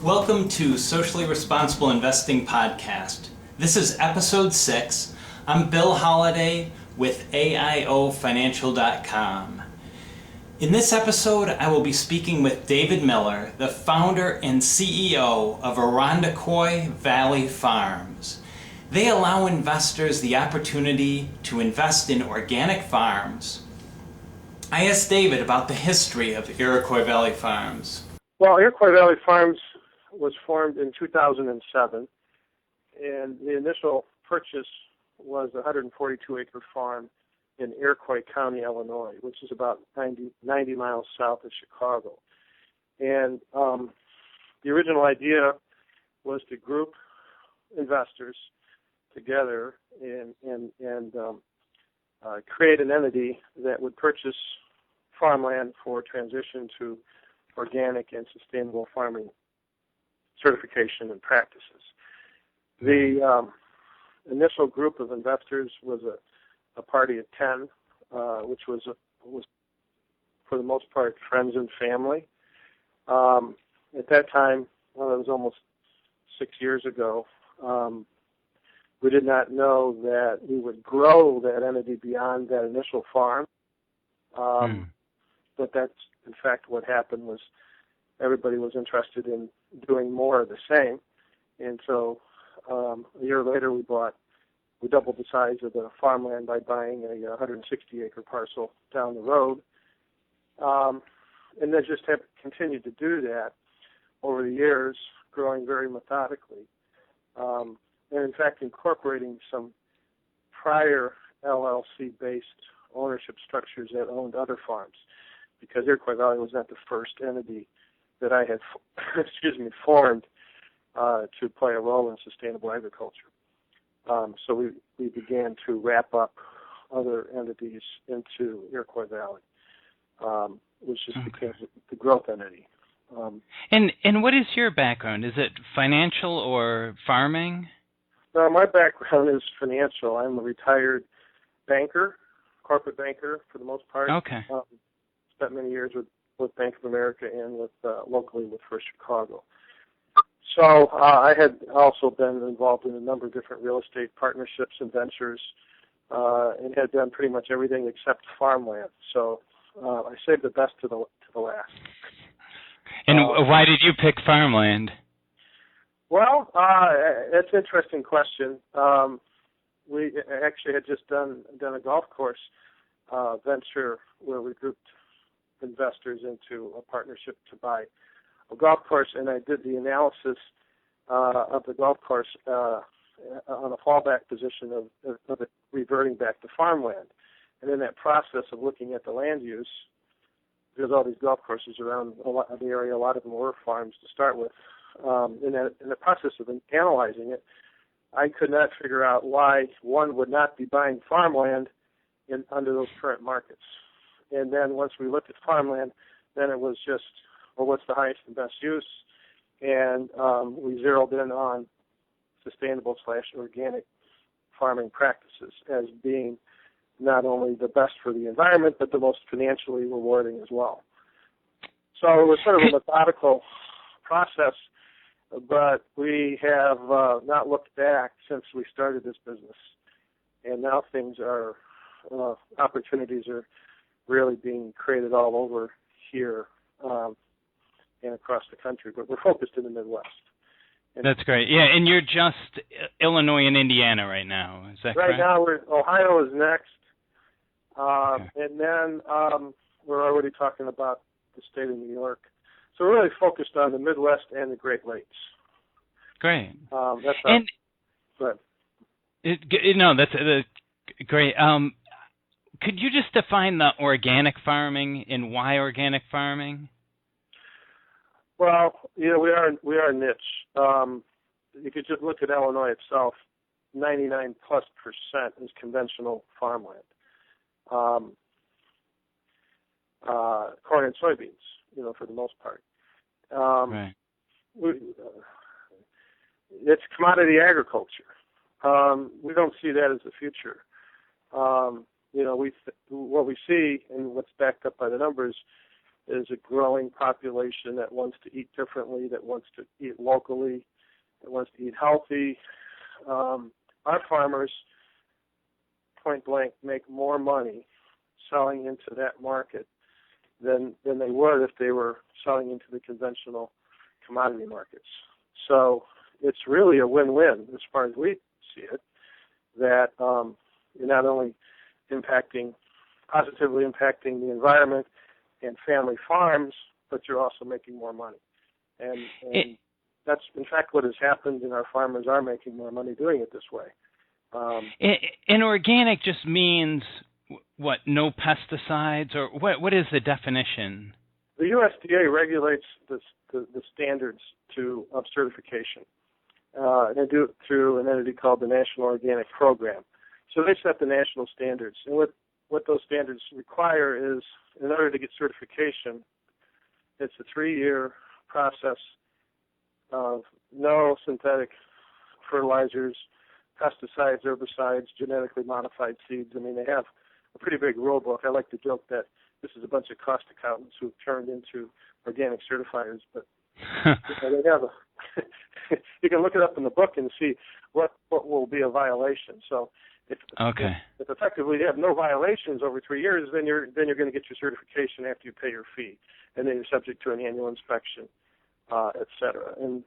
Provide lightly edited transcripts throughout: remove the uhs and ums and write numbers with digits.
Welcome to Socially Responsible Investing Podcast. This is episode 6. I'm Bill Holliday with AIOfinancial.com. In this episode, I will be speaking with David Miller, the founder and CEO of Iroquois Valley Farms. They allow investors the opportunity to invest in organic farms. I asked David about the history of Iroquois Valley Farms. Well, Iroquois Valley Farms was formed in 2007, and the initial purchase was a 142-acre farm in Iroquois County, Illinois, which is about 90 miles south of Chicago. And the original idea was to group investors together and create an entity that would purchase farmland for transition to organic and sustainable farming certification and practices. The initial group of investors was a party of 10, which was for the most part friends and family. At that time, well, it was almost 6 years ago, we did not know that we would grow that entity beyond that initial farm. But that's, in fact, what happened was everybody was interested in doing more of the same. And so a year later, we doubled the size of the farmland by buying a 160-acre parcel down the road. And then just have continued to do that over the years, growing very methodically. And in fact, incorporating some prior LLC-based ownership structures that owned other farms, because Iroquois Valley was not the first entity that I had, formed to play a role in sustainable agriculture. So we began to wrap up other entities into Iroquois Valley, which just became the growth entity. And what is your background? Is it financial or farming? My background is financial. I'm a retired banker, corporate banker for the most part. Okay. Spent many years with Bank of America and with locally with First Chicago. So I had also been involved in a number of different real estate partnerships and ventures, and had done pretty much everything except farmland. So I saved the best to the last. And why did you pick farmland? Well, that's an interesting question. We actually had just done a golf course venture where we grouped investors into a partnership to buy a golf course, and I did the analysis of the golf course on a fallback position of it reverting back to farmland. And in that process of looking at the land use, there's all these golf courses around the area, a lot of them were farms to start with. In the process of analyzing it, I could not figure out why one would not be buying farmland under those current markets. And then once we looked at farmland, then it was just, well, what's the highest and best use? And we zeroed in on sustainable/organic farming practices as being not only the best for the environment, but the most financially rewarding as well. So it was sort of a methodical process, but we have not looked back since we started this business. And now things are, opportunities are really being created all over here and across the country, but we're focused in the Midwest. And that's great. Yeah, and you're just Illinois and Indiana right now, is that correct? Right now, Ohio is next, and then we're already talking about the state of New York. So we're really focused on the Midwest and the Great Lakes. Great. That's great. Could you just define the organic farming and why organic farming? Well, we are a niche. You could just look at Illinois itself. 99+% is conventional farmland, corn and soybeans. For the most part. Right. It's commodity agriculture. We don't see that as the future. What we see and what's backed up by the numbers is a growing population that wants to eat differently, that wants to eat locally, that wants to eat healthy. Our farmers, point blank, make more money selling into that market than they would if they were selling into the conventional commodity markets. So it's really a win-win as far as we see it, that you're not only positively impacting the environment and family farms, but you're also making more money. And that's, in fact, what has happened, and our farmers are making more money doing it this way. And organic just means, what, no pesticides? Or what is the definition? The USDA regulates the standards of certification. They do it through an entity called the National Organic Program. So they set the national standards. And what those standards require is, in order to get certification, it's a 3-year process of no synthetic fertilizers, pesticides, herbicides, genetically modified seeds. I mean, they have a pretty big rule book. I like to joke that this is a bunch of cost accountants who have turned into organic certifiers, but they have you can look it up in the book and see what will be a violation. So if effectively you have no violations over 3 years, then you're going to get your certification after you pay your fee, and then you're subject to an annual inspection, et cetera. And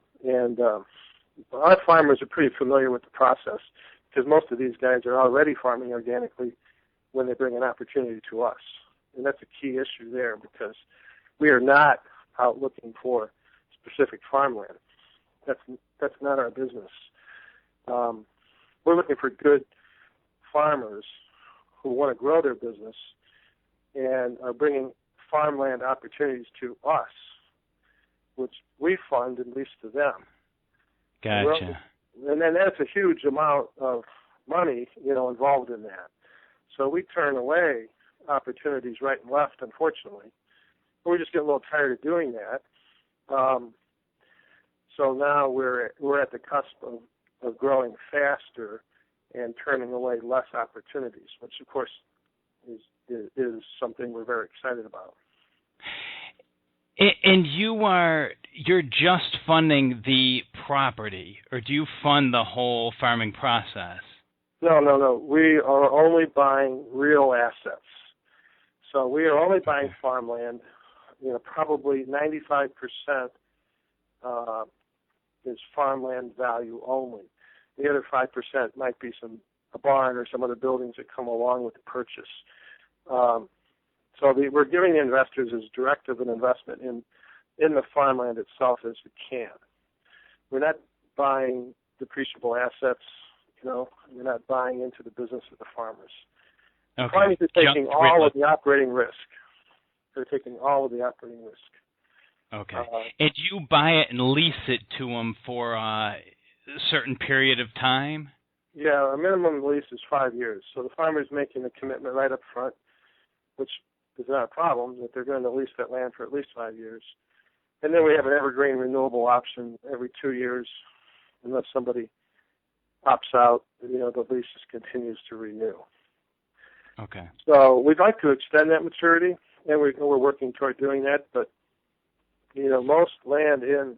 our farmers are pretty familiar with the process because most of these guys are already farming organically when they bring an opportunity to us. And that's a key issue there because we are not out looking for specific farmland. That's not our business. We're looking for good farmers who want to grow their business and are bringing farmland opportunities to us, which we fund and lease to them. Gotcha. And then that's a huge amount of money, involved in that. So we turn away opportunities right and left, unfortunately. But we just get a little tired of doing that. So now we're at the cusp of growing faster and turning away less opportunities, which of course is something we're very excited about. And you're just funding the property, or do you fund the whole farming process? No. We are only buying real assets. So we are only buying farmland. Probably 95% is farmland value only. The other 5% might be a barn or some other buildings that come along with the purchase. So we're giving the investors as direct of an investment in the farmland itself as we can. We're not buying depreciable assets. We're not buying into the business of the farmers. Okay. Farmers are taking all of the operating risk. They're taking all of the operating risk. Okay. And you buy it and lease it to them for a certain period of time? Yeah, a minimum lease is 5 years. So the farmer's making a commitment right up front, which is not a problem, that they're going to lease that land for at least 5 years. And then we have an evergreen renewable option every 2 years, unless somebody opts out, the lease just continues to renew. Okay. So we'd like to extend that maturity, and we're working toward doing that. But, most land in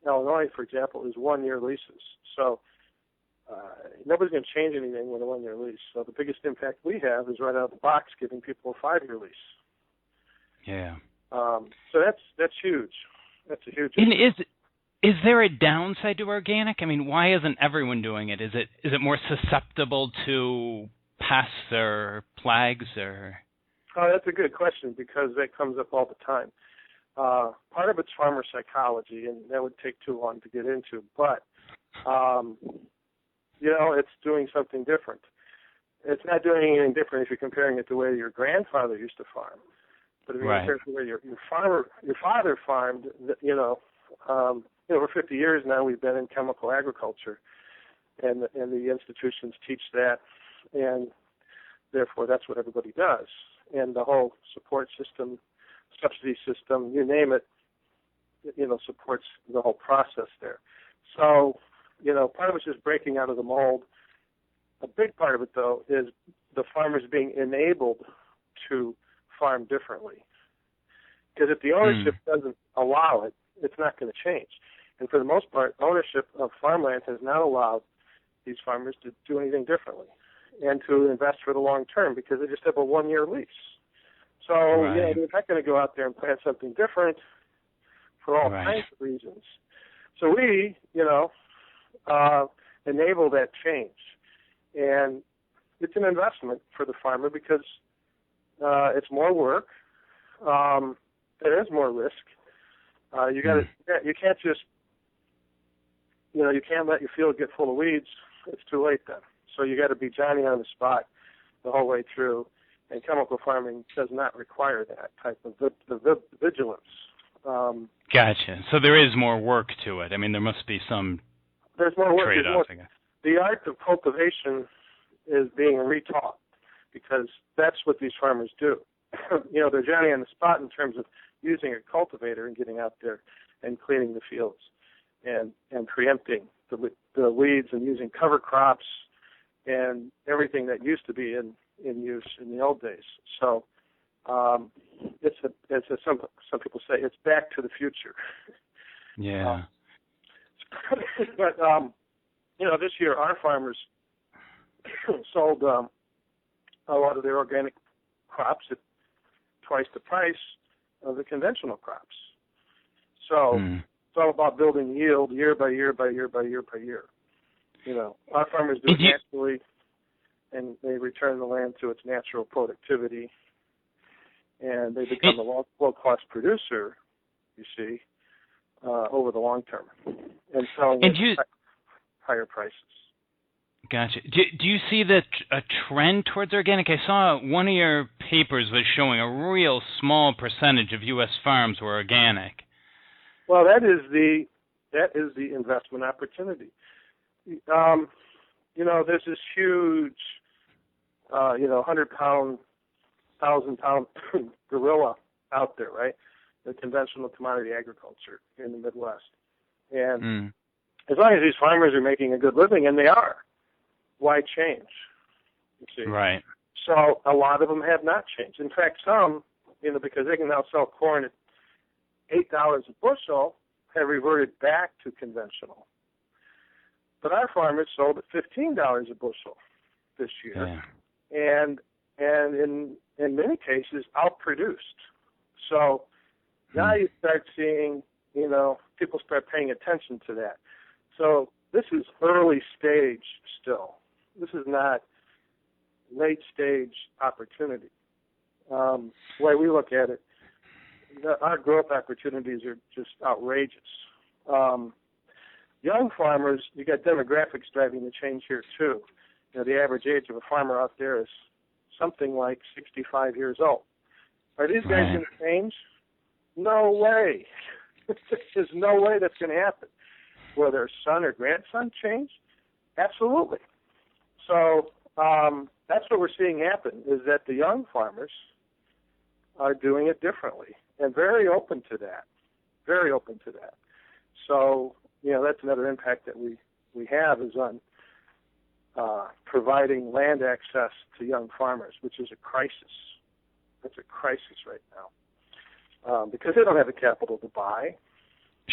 Illinois, for example, is 1-year leases. So nobody's going to change anything with a 1-year lease. So the biggest impact we have is right out of the box giving people a 5-year lease. Yeah. So that's huge. That's a huge And issue. is there a downside to organic? I mean, why isn't everyone doing it? Is it more susceptible to pests or plagues or? Oh, that's a good question because that comes up all the time. Part of it's farmer psychology, and that would take too long to get into. But, it's doing something different. It's not doing anything different if you're comparing it to the way your grandfather used to farm. But if you compare it to the way your father farmed, for 50 years now we've been in chemical agriculture, and the institutions teach that, and therefore that's what everybody does. And the whole support system, subsidy system, you name it, supports the whole process there. So, part of it's just breaking out of the mold. A big part of it, though, is the farmers being enabled to farm differently. Because if the ownership doesn't allow it, it's not going to change. And for the most part, ownership of farmland has not allowed these farmers to do anything differently and to invest for the long term because they just have a one-year lease. So they're not going to go out there and plant something different for all kinds of reasons. So we, enable that change. And it's an investment for the farmer because it's more work. There is more risk. You can't just, you can't let your field get full of weeds. It's too late then. So you got to be Johnny on the spot the whole way through. And chemical farming does not require that type of vigilance. Gotcha. So there is more work to it. I mean, there must be some trade-off, I guess. The art of cultivation is being retaught because that's what these farmers do. They're Johnny on the spot in terms of using a cultivator and getting out there and cleaning the fields and preempting the weeds and using cover crops and everything that used to be in use in the old days. So some people say it's back to the future. Yeah. But this year our farmers sold a lot of their organic crops at twice the price of the conventional crops. So it's all about building yield year by year by year by year by year. Our farmers do it naturally, and they return the land to its natural productivity, and they become a low-cost producer, you see, over the long term, and selling at higher prices. Gotcha. Do you see a trend towards organic? I saw one of your papers was showing a real small percentage of U.S. farms were organic. Well, that is the investment opportunity. There's this huge, 100-pound, 1,000-pound gorilla out there, right? The conventional commodity agriculture in the Midwest. And as long as these farmers are making a good living, and they are, why change? You see? Right. So a lot of them have not changed. In fact, some, because they can now sell corn at $8 a bushel, have reverted back to conventional. But our farmers sold at $15 a bushel this year, and in many cases outproduced. So now you start seeing, people start paying attention to that. So this is early stage still. This is not late stage opportunity. The way we look at it, our growth opportunities are just outrageous. Young farmers, you got demographics driving the change here too. The average age of a farmer out there is something like 65 years old. Are these guys going to change? No way. There's no way that's going to happen. Will their son or grandson change? Absolutely. So that's what we're seeing happen, is that the young farmers are doing it differently and very open to that. Very open to that. So, that's another impact that we have is on providing land access to young farmers, which is a crisis. That's a crisis right now because they don't have the capital to buy.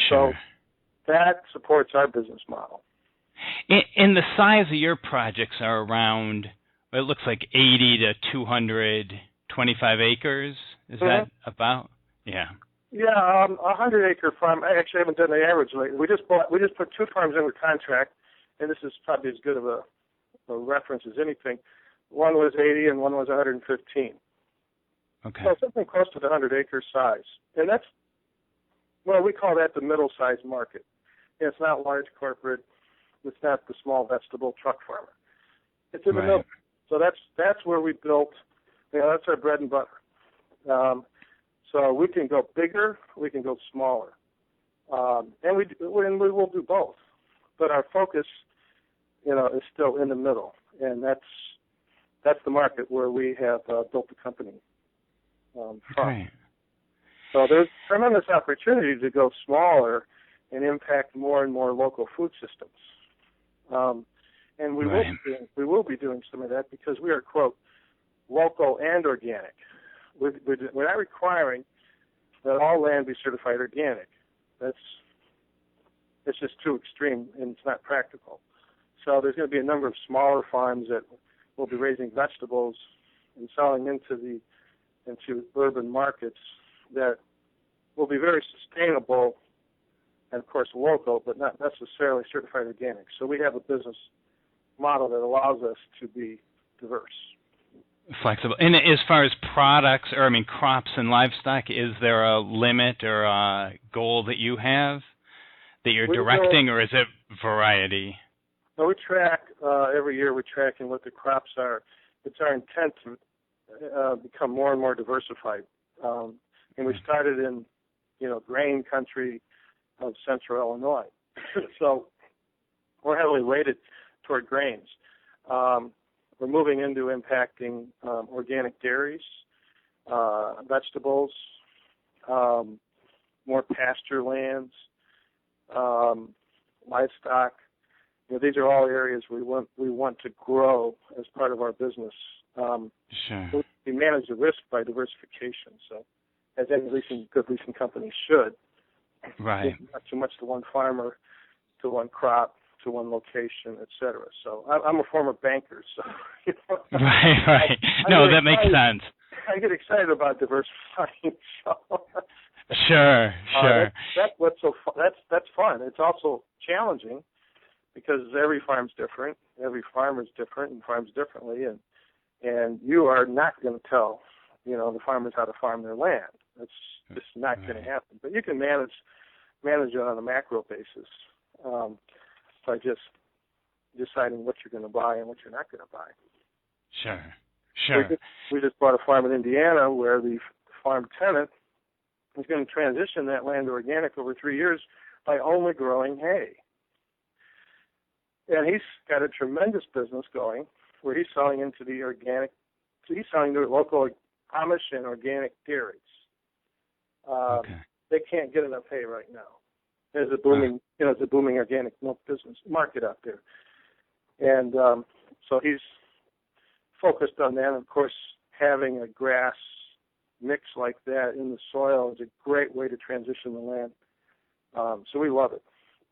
Sure. So that supports our business model. And the size of your projects are around, it looks like 80 to 225 acres. Is that about? Yeah. Yeah, 100-acre farm. I actually haven't done the average lately. We just put two farms under contract, and this is probably as good of a reference as anything. One was 80 and one was 115. Okay. So something close to the 100-acre size. And that's, we call that the middle-sized market. It's not large corporate. It's not the small vegetable truck farmer. It's in the middle. So that's where we built, that's our bread and butter. So we can go bigger, we can go smaller. And we will do both. But our focus, is still in the middle. And that's the market where we have built the company from. Right. So there's tremendous opportunity to go smaller and impact more and more local food systems. And we will be doing some of that because we are, quote, local and organic. We're not requiring that all land be certified organic. It's just too extreme, and it's not practical. So there's going to be a number of smaller farms that will be raising vegetables and selling into urban markets that will be very sustainable and, of course, local, but not necessarily certified organic. So we have a business model that allows us to be diverse. Flexible. And as far as products, or crops and livestock, is there a limit or a goal that you have that you're directing, or is it variety? No, we track every year. We're tracking what the crops are. It's our intent to become more and more diversified. And we started in, grain country of central Illinois. So we're heavily weighted toward grains. We're moving into impacting organic dairies, vegetables, more pasture lands, livestock. These are all areas we want to grow as part of our business. Sure. We manage the risk by diversification. So, as any good leasing company should, right? Not too much to one farmer, to one crop, to one location, et cetera. So, I'm a former banker, so right. No, that makes sense. I get excited about diversifying. So. Sure. That's fun. It's also challenging because every farm's different, every farmer's different, and farms differently, and you are not going to tell, the farmers how to farm their land. That's just not going to happen. But you can manage it on a macro basis by just deciding what you're going to buy and what you're not going to buy. Sure. We just bought a farm in Indiana where the farm tenant is going to transition that land to organic over 3 years by only growing hay. And he's got a tremendous business going where he's selling into the organic, so he's selling to local Amish and organic dairies. They can't get enough hay right now. There's a booming, organic milk business market out there. And so he's focused on that. And of course, having a grass mix like that in the soil is a great way to transition the land. So we love it.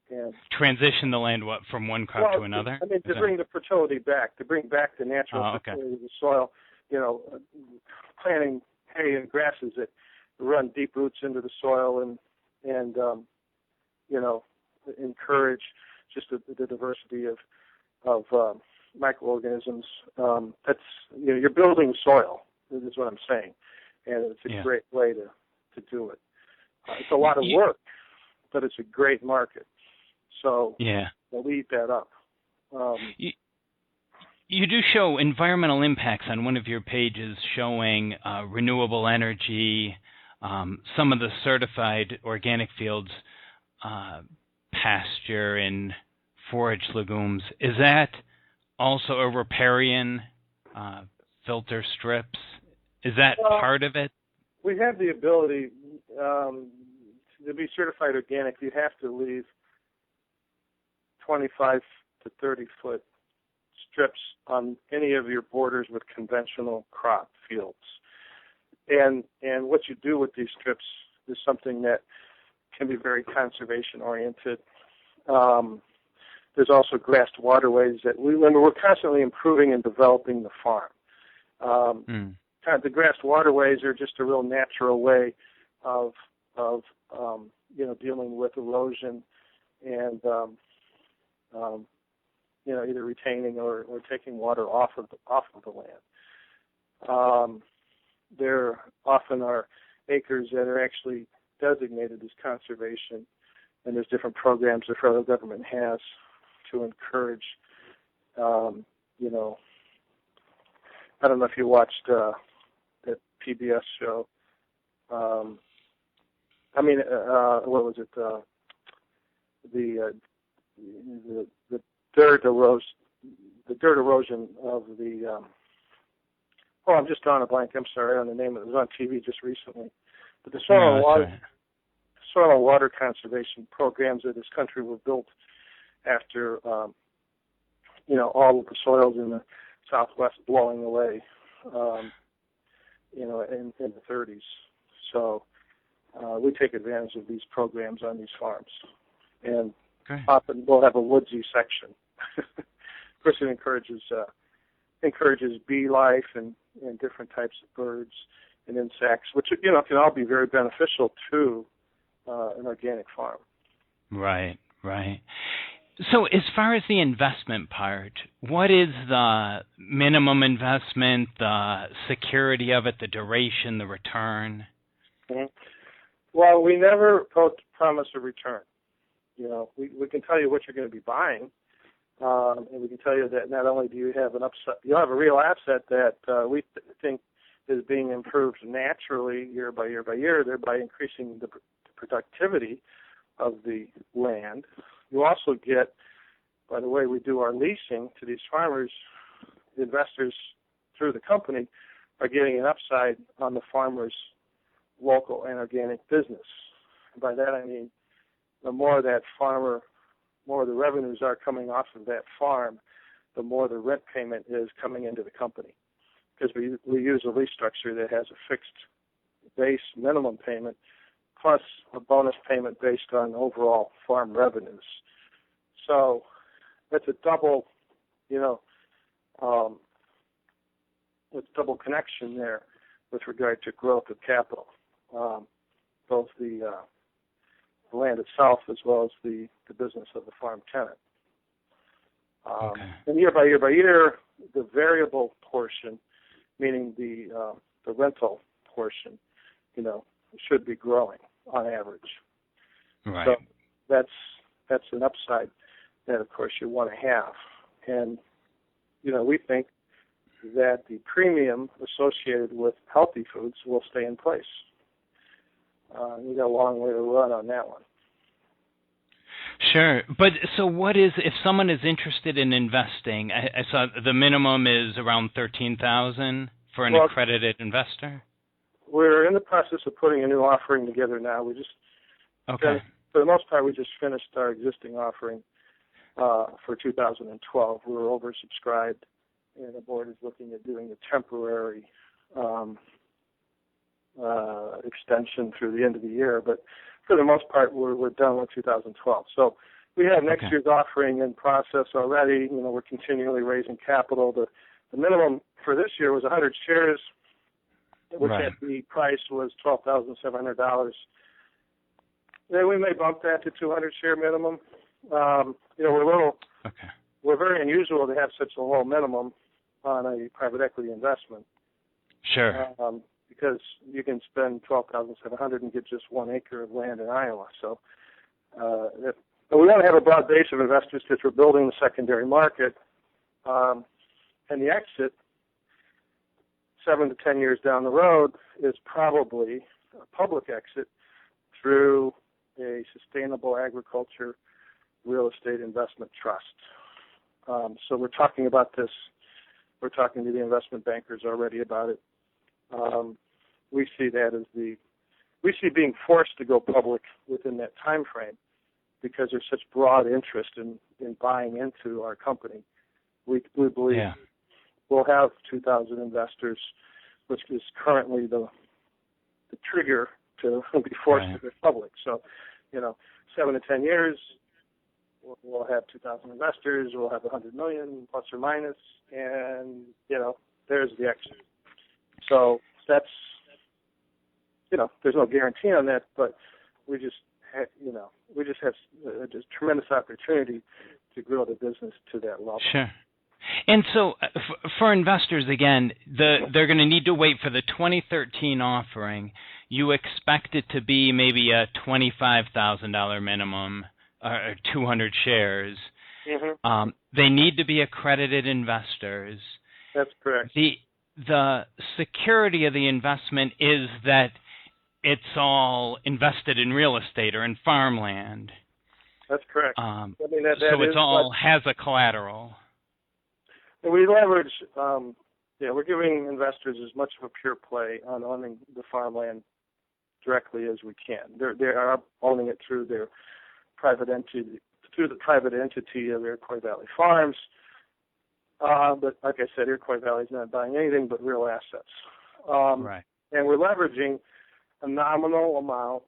And transition the land from one crop to another? To bring the fertility back, to bring back the natural fertility of the soil. Planting hay and grasses that run deep roots into the soil and encourage just the diversity of microorganisms. That's you're building soil. Is what I'm saying, and it's a great way to do it. It's a lot of work, but it's a great market. So we'll eat that up. You do show environmental impacts on one of your pages showing renewable energy, some of the certified organic fields, pasture and forage legumes. Is that also a riparian filter strips? Is that part of it? We have the ability to be certified organic. You have to leave 25 to 30 foot strips on any of your borders with conventional crop fields. And what you do with these strips is something that can be very conservation oriented. There's also grassed waterways that we're constantly improving and developing the farm. The grassed waterways are just a real natural way of dealing with erosion and either retaining or taking water off of the land. There often are acres that are actually designated as conservation, and there's different programs the federal government has to encourage. I don't know if you watched that PBS show. What was it? The dirt erosion. The dirt erosion of the. I'm just drawing a blank. I'm sorry on the name. It was on TV just recently. But the soil and water conservation programs of this country were built after all of the soils in the Southwest blowing away, in the 30s. So we take advantage of these programs on these farms. And Great. often we'll have a woodsy section. Of course, it encourages bee life and different types of birds and insects, which can all be very beneficial to an organic farm. Right, right. So as far as the investment part, what is the minimum investment, the security of it, the duration, the return? Mm-hmm. Well, we never promise a return. We can tell you what you're going to be buying, and we can tell you that not only do you have an upside, you'll have a real asset that we think is being improved naturally year by year by year, thereby increasing the productivity of the land. You also get, by the way we do our leasing to these farmers, the investors through the company are getting an upside on the farmer's local and organic business. And by that I mean the more that farmer, more the revenues are coming off of that farm, the more the rent payment is coming into the company. Because we use a lease structure that has a fixed base minimum payment plus a bonus payment based on overall farm revenues. So that's a double, it's double connection there with regard to growth of capital, both the land itself as well as the business of the farm tenant. Okay. And year by year by year, the variable portion, meaning the rental portion, should be growing on average. Right. So that's an upside that, of course, you want to have. And, we think that the premium associated with healthy foods will stay in place. You got a long way to run on that one. Sure. But so what is, if someone is interested in investing, I saw the minimum is around $13,000 for an accredited investor? We're in the process of putting a new offering together now. We just, okay. For the most part, we just finished our existing offering for 2012. We were oversubscribed, and the board is looking at doing a temporary extension through the end of the year. But for the most part, we're done with 2012. So we have next year's offering in process already. We're continually raising capital. The minimum for this year was 100 shares, which at the price was $12,700. Then we may bump that to 200 share minimum. We're very unusual to have such a low minimum on a private equity investment. Sure. Because you can spend $12,700 and get just 1 acre of land in Iowa. So but we want to have a broad base of investors because we're building the secondary market. And the exit, 7 to 10 years down the road, is probably a public exit through a sustainable agriculture real estate investment trust. So we're talking about this. We're talking to the investment bankers already about it. We see that as we see being forced to go public within that time frame because there's such broad interest in buying into our company. We believe we'll have 2,000 investors, which is currently the trigger to be forced to go public. So, 7 to 10 years, we'll have 2,000 investors, we'll have 100 million plus or minus, and there's the exit. So that's there's no guarantee on that, but we just have just tremendous opportunity to grow the business to that level. Sure. And so for investors, again, they're going to need to wait for the 2013 offering. You expect it to be maybe a $25,000 minimum or 200 shares. Mm-hmm. They need to be accredited investors. That's correct. The security of the investment is that it's all invested in real estate or in farmland. That's correct. So it's all has a collateral. And we leverage, we're giving investors as much of a pure play on owning the farmland directly as we can. They are owning it through their private entity, through the private entity of Iroquois Valley Farms. But like I said, Iroquois Valley is not buying anything but real assets. Right. And we're leveraging a nominal amount.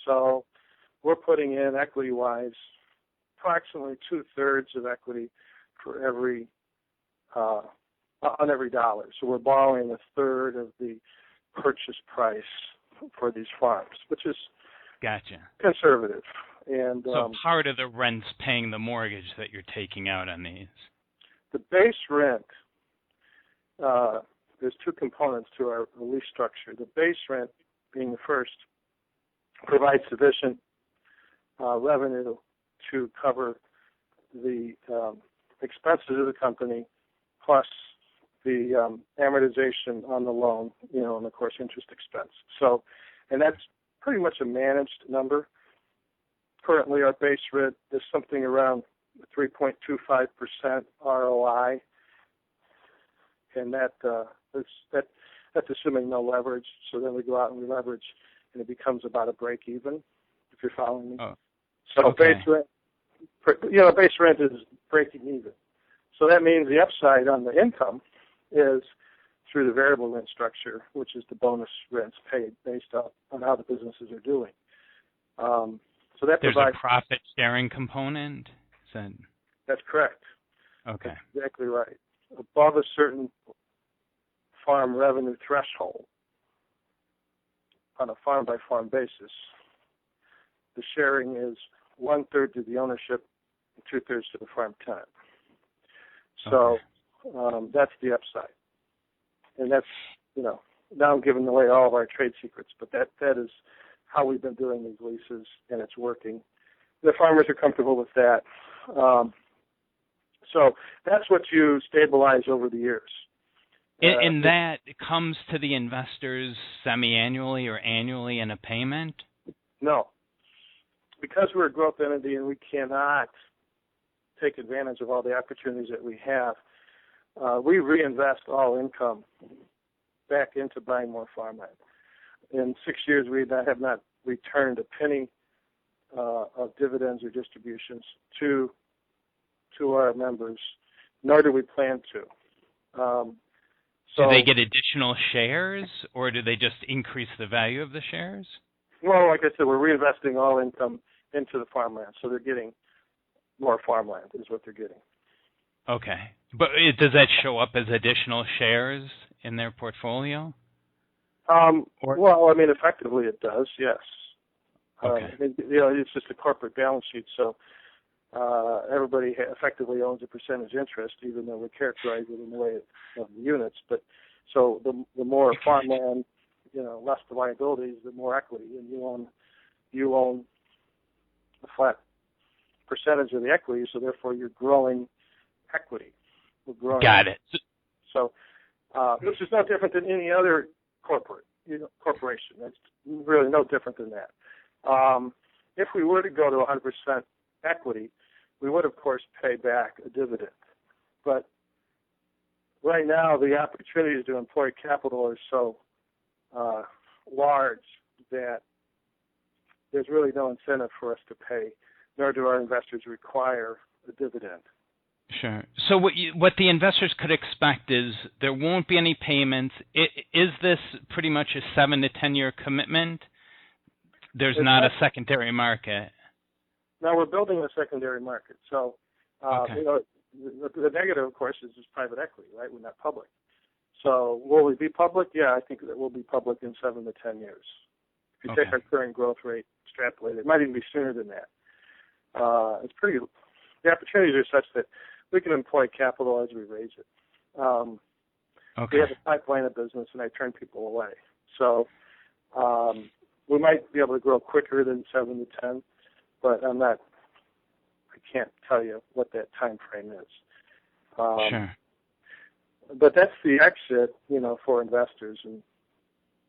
So we're putting in equity-wise approximately 2/3 of equity for every on every dollar. So we're borrowing 1/3 of the purchase price for these farms, which is Gotcha. conservative. And so part of the rent's paying the mortgage that you're taking out on these. the base rent, there's two components to our lease structure. The base rent, being the first, provides sufficient revenue to cover the expenses of the company, plus the amortization on the loan, and of course interest expense. So, and that's pretty much a managed number. Currently, our base rent is something around 3.25% ROI, and that's assuming no leverage. So then we go out and we leverage, and it becomes about a break even, if you're following me. Oh. So Okay. base rent is breaking even. So that means the upside on the income is through the variable rent structure, which is the bonus rents paid based on how the businesses are doing. So that There's provides a profit sharing component? That's correct. Okay. That's exactly right. Above a certain farm revenue threshold, on a farm-by-farm basis, the sharing is 1/3 to the ownership and 2/3 to the farm tenant. So that's the upside. And that's, now I'm giving away all of our trade secrets, but that is how we've been doing these leases, and it's working. The farmers are comfortable with that. So that's what you stabilize over the years. And that comes to the investors semi-annually or annually in a payment? No. Because we're a growth entity and we cannot take advantage of all the opportunities that we have, we reinvest all income back into buying more farmland. In 6 years, we have not returned a penny of dividends or distributions to our members, nor do we plan to. Do they get additional shares, or do they just increase the value of the shares? Well, like I said, we're reinvesting all income into the farmland, so they're getting more farmland is what they're getting. Okay. But does that show up as additional shares in their portfolio? Well, I mean, effectively it does, yes. Okay. It's just a corporate balance sheet, so everybody effectively owns a percentage interest, even though we characterize it in the way of the units. But so the more farmland, less the liabilities, the more equity, and you own a flat percentage of the equity, so therefore you're growing equity. We're growing. Got it. So, which is no different than any other corporation. It's really no different than that. If we were to go to 100% equity, we would, of course, pay back a dividend. But right now, the opportunities to employ capital are so large that there's really no incentive for us to pay, nor do our investors require a dividend. Sure. So what the investors could expect is there won't be any payments. Is this pretty much a 7 to 10 year commitment? There's not a secondary market. Now we're building a secondary market. So, Okay. the negative, of course, is private equity, right? We're not public. So will we be public? Yeah, I think that we'll be public in 7 to 10 years. If you take our current growth rate, extrapolate it might even be sooner than that. The opportunities are such that we can employ capital as we raise it. We have a pipeline of business, and I turn people away. So we might be able to grow quicker than 7 to 10, but I can't tell you what that time frame is. Sure. But that's the exit, for investors. And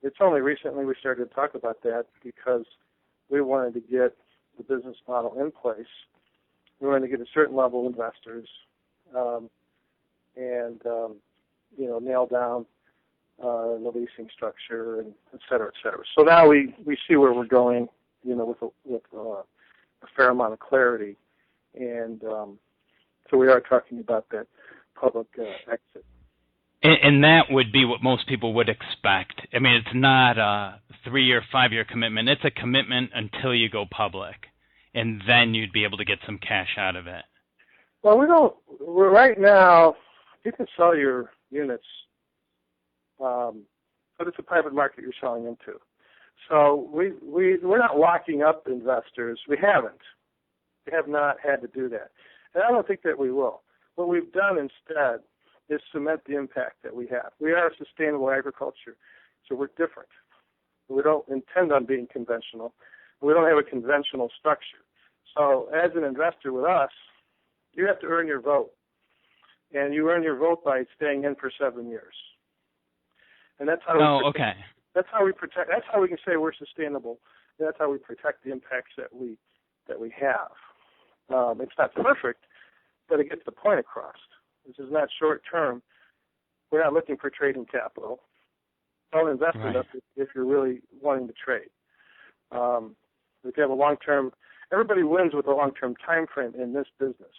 it's only recently we started to talk about that because we wanted to get the business model in place. We wanted to get a certain level of investors and nail down the leasing structure, and et cetera, et cetera. So now we see where we're going, with a fair amount of clarity. And so we are talking about that public exit. And that would be what most people would expect. I mean, it's not a 3 or 5 year commitment. It's a commitment until you go public, and then you'd be able to get some cash out of it. Well, right now, you can sell your units, but it's a private market you're selling into. So we're not locking up investors. We haven't. We have not had to do that. And I don't think that we will. What we've done instead is cement the impact that we have. We are a sustainable agriculture, so we're different. We don't intend on being conventional. We don't have a conventional structure. So as an investor with us, you have to earn your vote. And you earn your vote by staying in for 7 years. And that's how That's how we protect. That's how we can say we're sustainable. That's how we protect the impacts that we have. It's not perfect, but it gets the point across. This is not short term. We're not looking for trading capital. Don't invest in us if you're really wanting to trade. If you have a long term, everybody wins with a long term time frame in this business.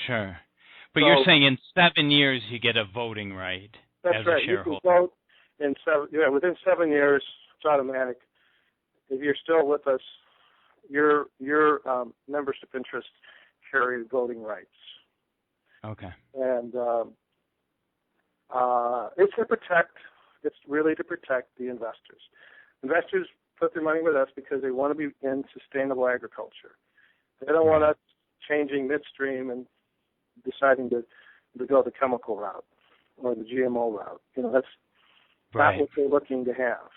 Sure, but you're saying in 7 years you get a voting right as a shareholder. You can vote within 7 years. It's automatic. If you're still with us, your membership interests carry voting rights. Okay. And it's to protect. It's really to protect the investors. Investors put their money with us because they want to be in sustainable agriculture. They don't want us changing midstream and deciding to go the chemical route or the GMO route. That's not what they're looking to have.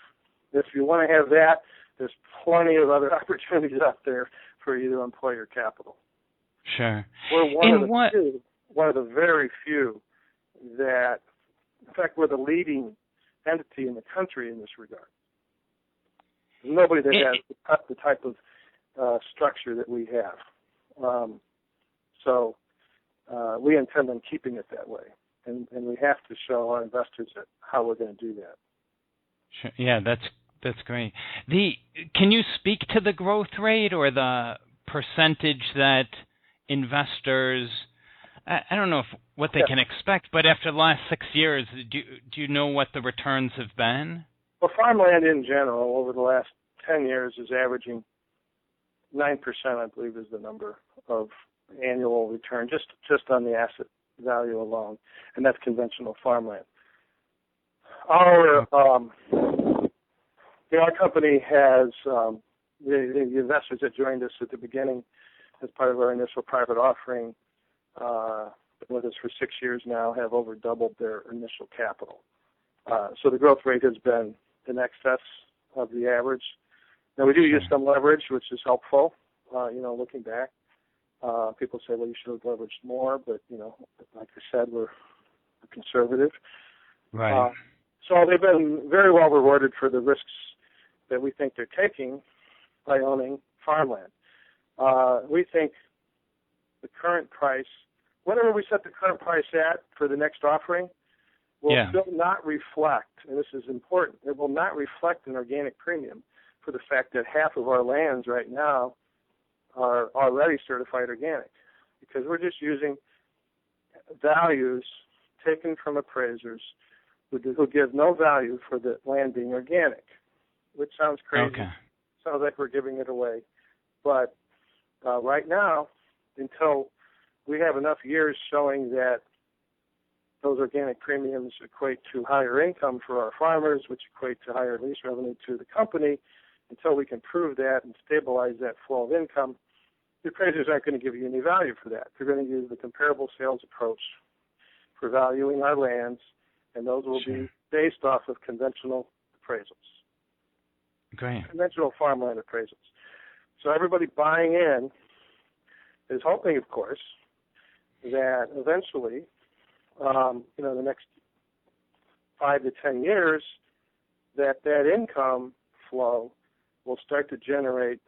If you want to have that, there's plenty of other opportunities out there for you to employ your capital. Sure. We're one of the very few that, in fact, we're the leading entity in the country in this regard. There's nobody that has the type of structure that we have. So we intend on keeping it that way. And we have to show our investors how we're going to do that. Sure. Yeah, that's great. Can you speak to the growth rate or the percentage that investors, I don't know what they can expect, but after the last 6 years, do you know what the returns have been? Well, farmland in general over the last 10 years is averaging 9%, I believe is the number of annual return, just on the asset value alone, and that's conventional farmland. Our company has the investors that joined us at the beginning as part of our initial private offering, been with us for 6 years now, have over doubled their initial capital. So the growth rate has been in excess of the average. Now we do use some leverage, which is helpful. Looking back, people say, well, you should have leveraged more, but like I said, we're conservative. Right. So they've been very well rewarded for the risks that we think they're taking by owning farmland. We think the current price, whatever we set the current price at for the next offering, will still not reflect, and this is important, it will not reflect an organic premium for the fact that half of our lands right now are already certified organic, because we're just using values taken from appraisers who give no value for the land being organic, which sounds crazy. Okay. Sounds like we're giving it away. But right now, until we have enough years showing that those organic premiums equate to higher income for our farmers, which equate to higher lease revenue to the company, until we can prove that and stabilize that flow of income, the appraisers aren't going to give you any value for that. They're going to use the comparable sales approach for valuing our lands, and those will be based off of conventional appraisals. Great. Conventional farmland appraisals. So everybody buying in is hoping, of course, that eventually, the next 5 to 10 years, that income flow will start to generate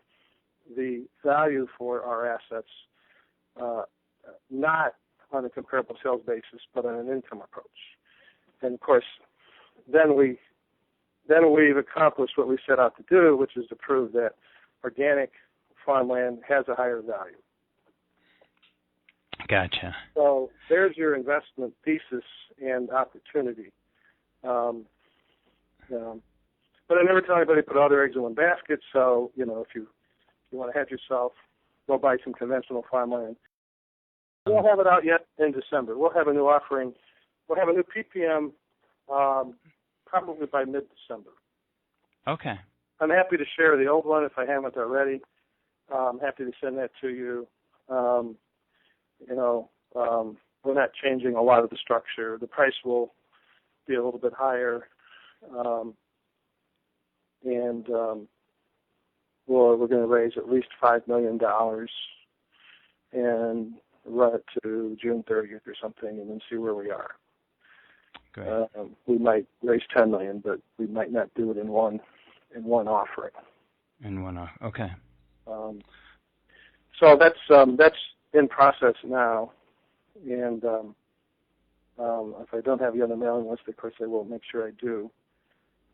the value for our assets, not on a comparable sales basis, but on an income approach. And of course, then we've accomplished what we set out to do, which is to prove that organic farmland has a higher value. Gotcha. So there's your investment thesis and opportunity. But I never tell anybody to put all their eggs in one basket. So, if you want to hedge yourself, go buy some conventional farmland. We won't have it out yet in December. We'll have a new offering. We'll have a new PPM probably by mid-December. Okay. I'm happy to share the old one if I haven't already. I'm happy to send that to you. We're not changing a lot of the structure. The price will be a little bit higher. And we're going to raise at least $5 million and run it to June 30th or something, and then see where we are. Great. We might raise $10 million, but we might not do it in one offering. Okay. So that's in process now, and if I don't have you on the mailing list, of course I will make sure I do.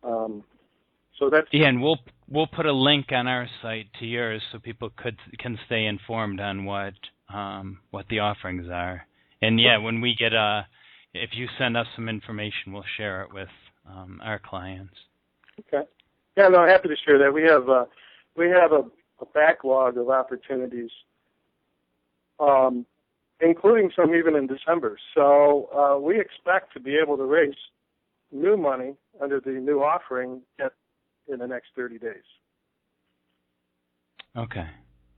So that's and we'll put a link on our site to yours so people can stay informed on what the offerings are. And when we get if you send us some information, we'll share it with our clients. Okay. Yeah, no, happy to share that. We have a backlog of opportunities, including some even in December. So we expect to be able to raise new money under the new offering in the next 30 days. Okay.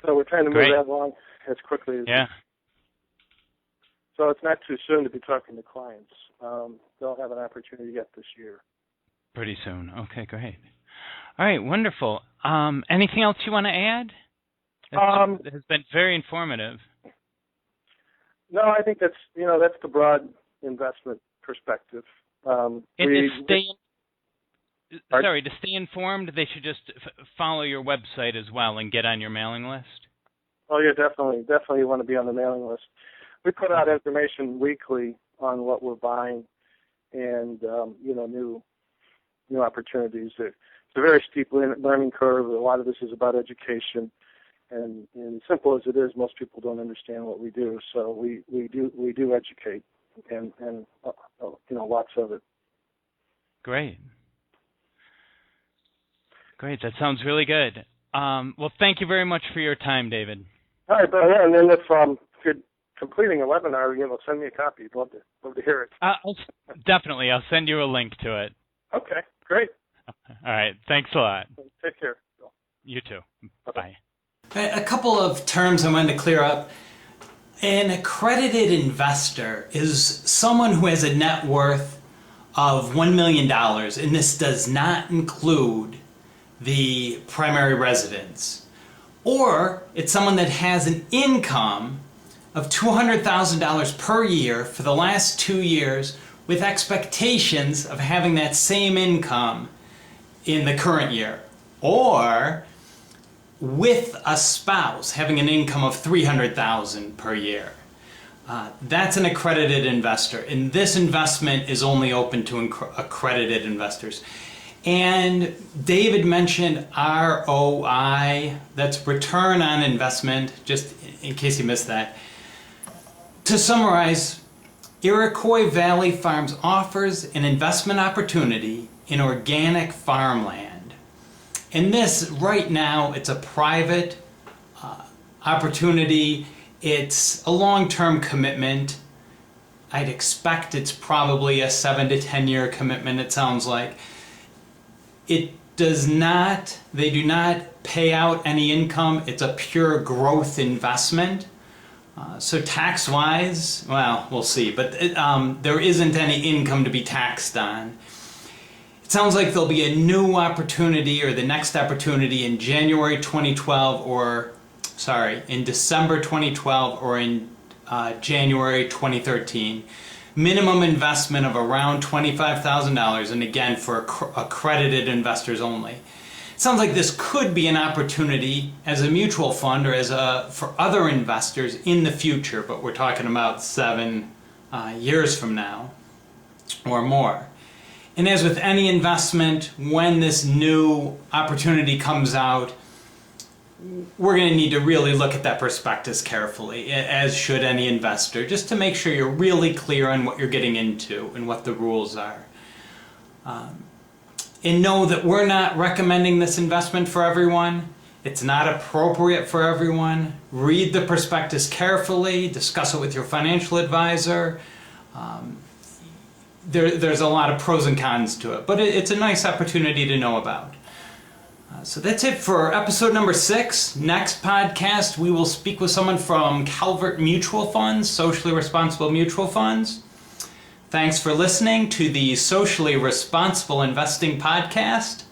So we're trying to move that along as quickly as So it's not too soon to be talking to clients. They'll have an opportunity yet this year. Pretty soon. Okay, great. All right, wonderful. Anything else you want to add? It has been very informative. No, I think that's the broad investment perspective. To stay informed, they should just follow your website as well and get on your mailing list. Oh yeah, definitely you want to be on the mailing list. We put out information weekly on what we're buying, and new opportunities. It's a very steep learning curve. A lot of this is about education, and simple as it is, most people don't understand what we do. So we do educate, and lots of it. Great. That sounds really good. Well, thank you very much for your time, David. All right, but and then if you're completing a webinar, send me a copy. Love to hear it. Definitely, I'll send you a link to it. Okay, great. All right, thanks a lot. Take care. You too. Bye. A couple of terms I wanted to clear up. An accredited investor is someone who has a net worth of $1 million, and this does not include the primary residence. Or it's someone that has an income of $200,000 per year for the last 2 years with expectations of having that same income in the current year. Or with a spouse having an income of $300,000 per year. That's an accredited investor, and this investment is only open to accredited investors. And David mentioned ROI, that's return on investment, just in case you missed that. To summarize, Iroquois Valley Farms offers an investment opportunity in organic farmland. And this, right now, it's a private opportunity. It's a long-term commitment. I'd expect it's probably a 7 to 10 year commitment, it sounds like. They do not pay out any income. It's a pure growth investment. So tax-wise, well, we'll see. But there isn't any income to be taxed on. It sounds like there'll be a new opportunity, or the next opportunity, in January 2012, in December 2012, or in January 2013. Minimum investment of around $25,000, and again, for accredited investors only. It sounds like this could be an opportunity as a mutual fund or for other investors in the future, but we're talking about 7 years from now or more. And as with any investment, when this new opportunity comes out, we're going to need to really look at that prospectus carefully, as should any investor, just to make sure you're really clear on what you're getting into and what the rules are. And know that we're not recommending this investment for everyone. It's not appropriate for everyone. Read the prospectus carefully, discuss it with your financial advisor. There's a lot of pros and cons to it, but it's a nice opportunity to know about. So that's it for episode number 6. Next podcast, we will speak with someone from Calvert Mutual Funds, socially responsible mutual funds. Thanks for listening to the Socially Responsible Investing Podcast.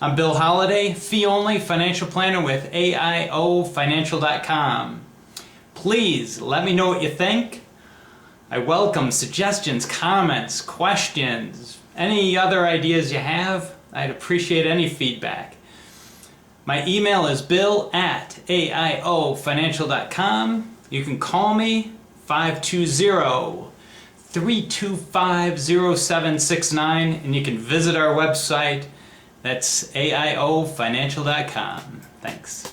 I'm Bill Holliday, fee-only financial planner with AIOfinancial.com. Please let me know what you think. I welcome suggestions, comments, questions, any other ideas you have. I'd appreciate any feedback. My email is bill@aiofinancial.com. You can call me 520-325-0769, and you can visit our website. That's AIOfinancial.com. Thanks.